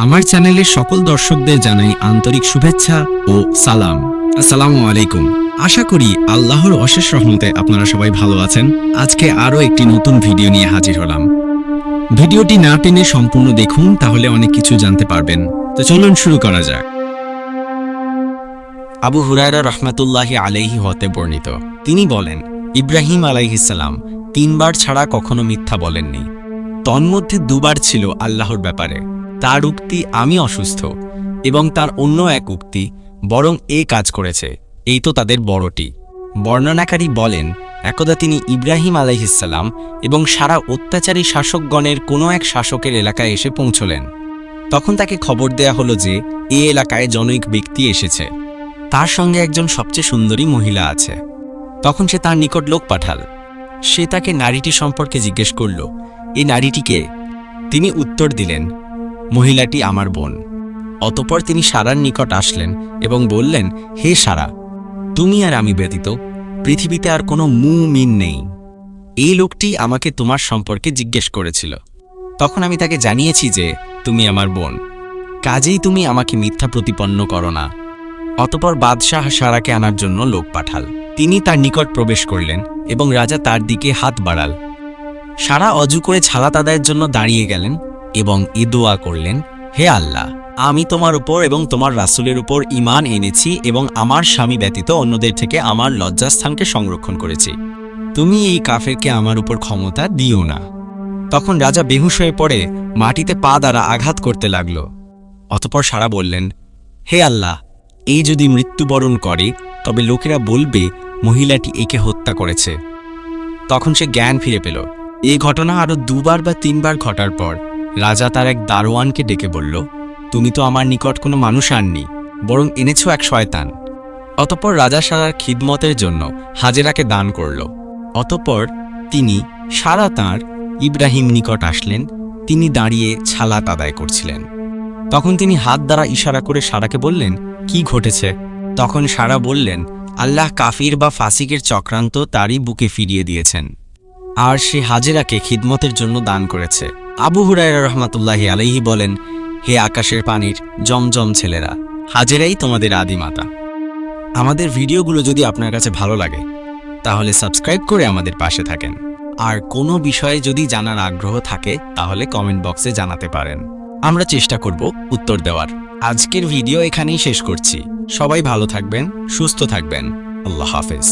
আমার চ্যানেলের সকল দর্শকদের জানাই আন্তরিক শুভেচ্ছা ও সালাম। আসসালামু আলাইকুম। আশা করি আল্লাহর অশেষ রহমতে আপনারা সবাই ভালো আছেন। আজকে আরও একটি নতুন ভিডিও নিয়ে হাজির হলাম। ভিডিওটি না টেনে সম্পূর্ণ দেখুন, তাহলে অনেক কিছু জানতে পারবেন। তো চলুন শুরু করা যাক। আবু হুরায়রা রহমাতুল্লাহি আলাইহি হতে বর্ণিত, তিনি বলেন, ইব্রাহিম আলাইহিসসালাম 3 বার ছাড়া কখনো মিথ্যা বলেননি। তন্মধ্যে 2 বার ছিল আল্লাহর ব্যাপারে। তার উক্তি, আমি অসুস্থ, এবং তার অন্য এক উক্তি, বরং এ কাজ করেছে, এই তো তাদের বড়টি। বর্ণনাকারী বলেন, একদা তিনি ইব্রাহিম আলাইহিসসালাম এবং সারা অত্যাচারী শাসকগণের কোনো এক শাসকের এলাকায় এসে পৌঁছলেন। তখন তাকে খবর দেয়া হলো যে এ এলাকায় জনৈক ব্যক্তি এসেছে, তার সঙ্গে একজন সবচেয়ে সুন্দরী মহিলা আছে। তখন সে তার নিকট লোক পাঠাল। সে তাকে নারীটি সম্পর্কে জিজ্ঞেস করল, এই নারীটিকে? তিনি উত্তর দিলেন, মহিলাটি আমার বোন। অতঃপর তিনি সারার নিকট আসলেন এবং বললেন, হে সারা, তুমি আর আমি ব্যতীত পৃথিবীতে আর কোনো মুমিন নেই। এই লোকটি আমাকে তোমার সম্পর্কে জিজ্ঞেস করেছিল। তখন আমি তাকে জানিয়েছি যে তুমি আমার বোন, কাজেই তুমি আমাকে মিথ্যা প্রতিপন্ন করো না। অতঃপর বাদশাহ সারাকে আনার জন্য লোক পাঠাল। তিনি তার নিকট প্রবেশ করলেন এবং রাজা তার দিকে হাত বাড়াল। সারা অজু করে ছালাত আদায়ের জন্য দাঁড়িয়ে গেলেন এবং এ দোয়া করলেন, হে আল্লাহ, আমি তোমার উপর এবং তোমার রাসূলের উপর ঈমান এনেছি এবং আমার স্বামী ব্যতীত অন্যদের থেকে আমার লজ্জাস্থানকে সংরক্ষণ করেছি। তুমি এই কাফেরকে আমার উপর ক্ষমতা দিও না। তখন রাজা বেহুশ হয়ে পড়ে মাটিতে পা দ্বারা আঘাত করতে লাগল। অতঃপর সারা বললেন, হে আল্লাহ, এই যদি মৃত্যুবরণ করে তবে লোকেরা বলবে মহিলাটি একে হত্যা করেছে। তখন সে জ্ঞান ফিরে পেল। এই ঘটনা আরও 2 বার বা 3 বার ঘটার পর রাজা তার এক দারোয়ানকে ডেকে বলল, তুমি তো আমার নিকট কোনো মানুষ আননি, বরং এনেছো এক শয়তান। অতঃপর রাজা সারার খিদমতের জন্য হাজেরাকে দান করল। অতঃপর তিনি সারা তাঁর ইব্রাহিম নিকট আসলেন। তিনি দাঁড়িয়ে ছালাত আদায় করছিলেন। তখন তিনি হাত দ্বারা ইশারা করে সারাকে বললেন, কি ঘটেছে? তখন সারা বললেন, আল্লাহ কাফির বা ফাসিকের চক্রান্ত তারই বুকে ফিরিয়ে দিয়েছেন, আর সে হাজেরাকে খিদমতের জন্য দান করেছে। আবু হুরায়রা রহমাতুল্লাহি আলাইহি বলেন, হে আকাশের পানির জমজম ছেলেরা, হাজেরাই তোমাদের আদিমাতা। আমাদের ভিডিওগুলো যদি আপনার কাছে ভালো লাগে তাহলে সাবস্ক্রাইব করে আমাদের পাশে থাকেন। আর কোনো বিষয়ে যদি জানার আগ্রহ থাকে তাহলে কমেন্ট বক্সে জানাতে পারেন, আমরা চেষ্টা করব উত্তর দেওয়ার। আজকের ভিডিও এখানেই শেষ করছি। সবাই ভালো থাকবেন, সুস্থ থাকবেন। আল্লাহ হাফেজ।